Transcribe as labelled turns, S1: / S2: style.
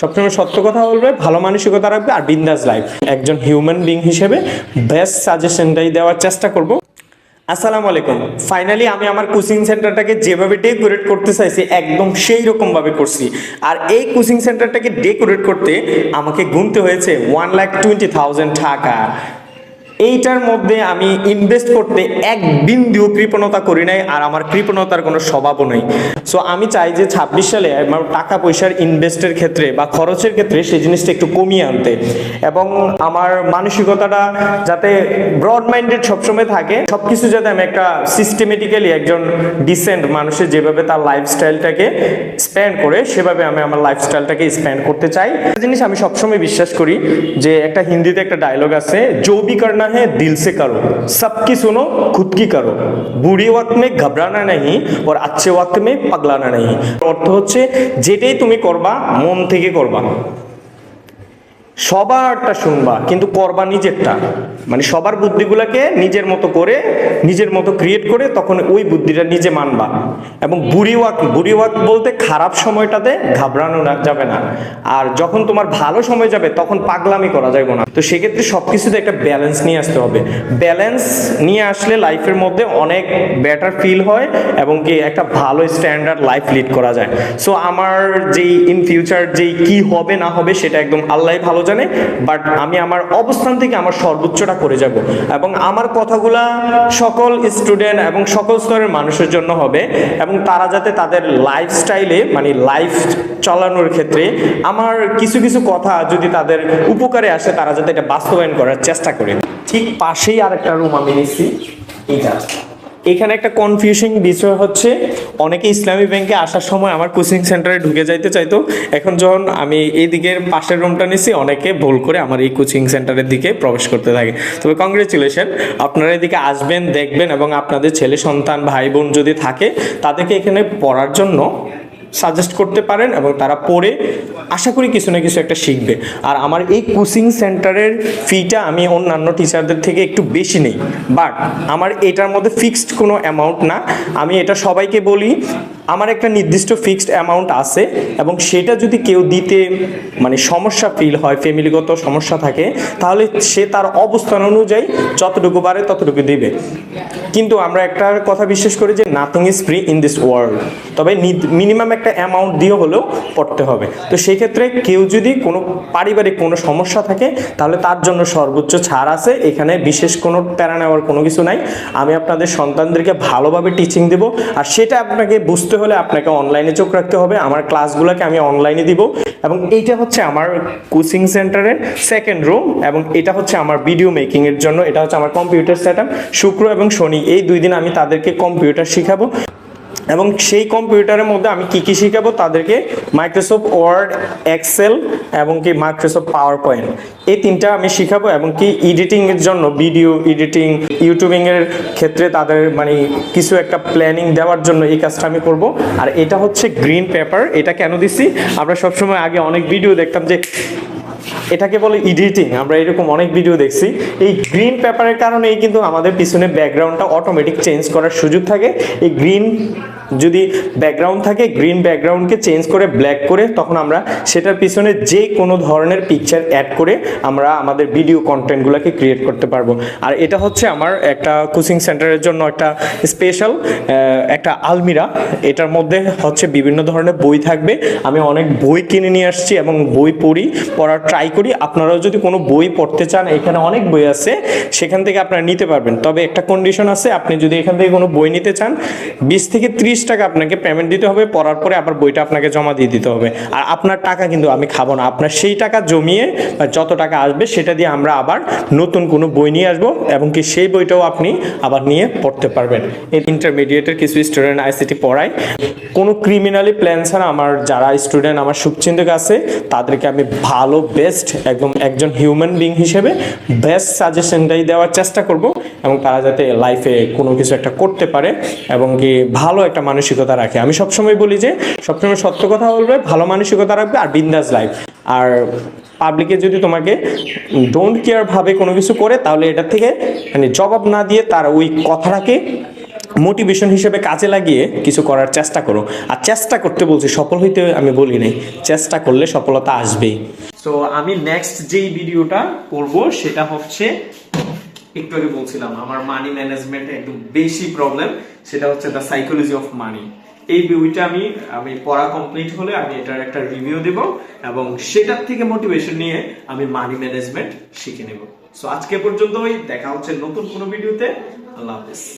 S1: সবসময় সত্য কথা বলবে, ভালো মানসিকতা রাখবে আর বিন্দাস লাইফ। একজন হিউম্যান বিং হিসেবে বেস্ট সাজেশনটাই দেওয়ার চেষ্টা করব। আসসালামু আলাইকুম। ফাইনালি আমি আমার কোচিং সেন্টারটাকে যেভাবে ডেকোরেট করতে চাইছি একদম সেই রকম ভাবে করছি। আর এই কোচিং সেন্টারটাকে ডেকোরেট করতে আমাকে গুনতে হয়েছে 1,20,000 টাকা। এইটার মধ্যে আমি ইনভেস্ট করতে এক বিন্দুও কৃপণতা করি নাই, আর আমার কৃপণতার কোনো স্বভাবও নেই। সো আমি চাই যে 26 সালে আমার টাকা পয়সার ইনভেস্টের ক্ষেত্রে বা খরচের ক্ষেত্রে সেই জিনিসটা একটু কমিয়ে আনতে, এবং আমার মানসিকতাটা যাতে ব্রড মাইন্ডেড সবসময় থাকে। সব কিছু যাতে আমি একটা সিস্টেমেটিক্যালি একজন ডিসেন্ট মানুষের যেভাবে তার লাইফস্টাইলটাকে স্পেন্ড করে সেভাবে আমি আমার লাইফস্টাইলটাকে স্পেন্ড করতে চাই। একটা জিনিস আমি সবসময় বিশ্বাস করি যে একটা হিন্দিতে একটা ডায়লগ আছে, जो भी करना है दिल से करो, सबकी सुनो खुद की करो, बुरी वक्त में घबराना नहीं और अच्छे वक्त में पगलाना नहीं। অর্থ হচ্ছে যেটাই তুমি করবা মন থেকে করবা, সবারটা শুনবা কিন্তু করবা নিজেরটা। মানে সবার বুদ্ধিগুলোকে নিজের মতো করে নিজের মতো ক্রিয়েট করে তখন ওই বুদ্ধিটা নিজে মানবা। এবং বুড়ি ওয়াক বলতে খারাপ সময়টাতে ঘাবড়ানো যাবে না, আর যখন তোমার ভালো সময় যাবে তখন পাগলামি করা যাবে না। তো সেক্ষেত্রে সব কিছুতে একটা ব্যালেন্স নিয়ে আসতে হবে। ব্যালেন্স নিয়ে আসলে লাইফের মধ্যে অনেক বেটার ফিল হয় এবং কি একটা ভালো স্ট্যান্ডার্ড লাইফ লিড করা যায়। সো আমার যেই ইন ফিউচার যেই কি হবে না হবে সেটা একদম আল্লাহ ভালো জানে, বাট আমি আমার অবস্থান থেকে আমার সর্বোচ্চটা করে যাব। এবং আমার কথাগুলা সকল স্টুডেন্ট এবং সকল স্তরের মানুষের জন্য হবে, এবং তারা যাতে তাদের লাইফস্টাইলে মানে লাইফ চালানোর ক্ষেত্রে আমার কিছু কিছু কথা যদি তাদের উপকারে আসে তারা যাতে এটা বাস্তবায়ন করার চেষ্টা করে। ঠিক পাশেই আরেকটা রুম আমি নিচ্ছি। এইটা এখানে একটা কনফিউশন বিষয় হচ্ছে, অনেকে ইসলামী ব্যাংকে আসার সময় আমার কোচিং সেন্টারে ঢুকে যাইতে চাইতো। এখন যখন আমি এই দিকের পাশের রুমটা নিছি অনেকে ভুল করে আমার এই কোচিং সেন্টারের দিকে প্রবেশ করতে থাকে। তবে কংগ্রেচুলেশন, আপনারা এদিকে আসবেন, দেখবেন, এবং আপনাদের ছেলে সন্তান ভাই বোন যদি থাকে তাদেরকে এখানে পড়ার জন্য সাজেস্ট করতে পারেন, এবং তারা পড়ে আশা করি কিছু না কিছু একটা শিখবে। আর আমার এই কোচিং সেন্টারের ফিটা আমি অন্যান্য টিচারদের থেকে একটু বেশি নেই, বাট আমার এটার মধ্যে ফিক্সড কোনো অ্যামাউন্ট না। আমি এটা সবাইকে বলি, আমার একটা নির্দিষ্ট ফিক্সড অ্যামাউন্ট আছে, এবং সেটা যদি কেউ দিতে মানে সমস্যা ফিল হয়, ফ্যামিলিগত সমস্যা থাকে, তাহলে সে তার অবস্থান অনুযায়ী যতটুকু পারে ততটুকু দিবে। কিন্তু আমরা একটা কথা বিশ্বাস করি যে nothing is free in this world, তবে মিনিমাম একটা অ্যামাউন্ট দিয়ে হলেও পড়তে হবে। তো সেই ক্ষেত্রে কেউ যদি কোনো পারিবারিক কোনো সমস্যা থাকে তাহলে তার জন্য সর্বোচ্চ ছাড় আছে। এখানে বিশেষ কোনো প্যারা নেওয়ার কোনো কিছু নাই। আমি আপনাদের সন্তানদেরকে ভালোভাবে টিচিং দেব, আর সেটা আপনাকে বুঝতে হলে আপনাকে অনলাইনে চোখ রাখতে হবে। আমার ক্লাসগুলোকে আমি অনলাইনে দিব, এবং এইটা হচ্ছে আমার কোচিং সেন্টারের সেকেন্ড রুম, এবং এটা হচ্ছে আমার ভিডিও মেকিংয়ের জন্য। এটা হচ্ছে আমার কম্পিউটার সেটআপ। শুক্র এবং শনি এই 2 দিন আমি তাদেরকে কম্পিউটার শিখাবো, এবং সেই কম্পিউটারের মধ্যে আমি কি কি শিখাবো তাদেরকে, মাইক্রোসফট ওয়ার্ড, এক্সেল, এবং কি মাইক্রোসফট পাওয়ার পয়েন্ট, এই 3টা আমি শিখাবো। এবং কি এডিটিংয়ের জন্য ভিডিও এডিটিং, ইউটিউবিংয়ের ক্ষেত্রে তাদের মানে কিছু একটা প্ল্যানিং দেওয়ার জন্য এই কাজটা আমি করব। আর এটা হচ্ছে গ্রিন পেপার। এটা কেন দিছি, আমরা সবসময় আগে অনেক ভিডিও দেখতাম যে এটাকে বলে এডিটিং, আমরা এরকম অনেক ভিডিও দেখছি। এই গ্রিন পেপারের কারণেই কিন্তু আমাদের পিছনে ব্যাকগ্রাউন্ডটা অটোমেটিক চেঞ্জ করার সুযোগ থাকে। এই গ্রিন যদি ব্যাকগ্রাউন্ড থাকে, গ্রিন ব্যাকগ্রাউন্ডকে চেঞ্জ করে ব্ল্যাক করে তখন আমরা সেটার পিছনে যে কোনো ধরনের পিকচার অ্যাড করে আমরা আমাদের ভিডিও কন্টেন্টগুলোকে ক্রিয়েট করতে পারবো। আর এটা হচ্ছে আমার একটা কোচিং সেন্টারের জন্য একটা স্পেশাল একটা আলমিরা। এটার মধ্যে হচ্ছে বিভিন্ন ধরনের বই থাকবে। আমি অনেক বই কিনে নিয়ে আসছি এবং বই পড়ার ট্রাই করি। আপনারাও যদি কোনো বই পড়তে চান, এখানে অনেক বই আছে, সেখান থেকে আপনারা নিতে পারবেন। তবে একটা কন্ডিশন আছে, আপনি যদি এখান থেকে কোনো বই নিতে চান 20 থেকে 30 টাকা আপনাকে পেমেন্ট দিতে হবে। পড়ার পরে আবার বইটা আপনাকে জমা দিয়ে দিতে হবে। আর আপনার টাকা কিন্তু আমি খাবো না। আপনার সেই টাকা জমিয়ে বা যত টাকা আসবে সেটা দিয়ে আমরা আবার নতুন কোনো বই নিয়ে আসবো, এবং কি সেই বইটাও আপনি আবার নিয়ে পড়তে পারবেন। এই ইন্টারমিডিয়েটের কিছু স্টুডেন্ট আইসিটি পড়ায়। কোনো ক্রিমিনালি প্ল্যান ছাড়া আমার যারা স্টুডেন্ট আমার শুভচিন্তক আছে তাদেরকে আমি ভালো বেস্ট একজন হিউম্যান বিং হিসেবে বেস্ট সাজেশনটাই দেওয়ার চেষ্টা করব, এবং তারা যাতে লাইফে কোনো কিছু একটা করতে পারে এবং কি ভালো একটা মানসিকতা রাখে। আমি সবসময় বলি যে সবসময় সত্য কথা বলবে, ভালো মানসিকতা রাখবে আর বিন্দাস লাইফ। আর পাবলিকে যদি তোমাকে ডোন্ট কেয়ার ভাবে কোনো কিছু করে তাহলে এটার থেকে মানে জবাব না দিয়ে তার ওই কথাটাকে মোটিভেশন হিসেবে কাজে লাগিয়ে কিছু করার চেষ্টা করো। আর চেষ্টা করতে বলছি, সফল হইতে আমি বলি নাই, চেষ্টা করলে সফলতা আসবেই। তো আমি নেক্সট যেই ভিডিওটা করব সেটা হচ্ছে, একটু আগে বলছিলাম আমার মানি ম্যানেজমেন্টে একদম বেশি প্রবলেম, সেটা হচ্ছে দ্য সাইকোলজি অফ মানি। এই বইটা আমি পড়া কমপ্লিট হলে আমি এটার একটা রিভিউ দেব এবং সেটার থেকে মোটিভেশন নিয়ে আমি মানি ম্যানেজমেন্ট শিখে নেব। সো আজকে পর্যন্তই, দেখা হচ্ছে নতুন কোনো ভিডিওতে। আল্লাহ হাফেজ।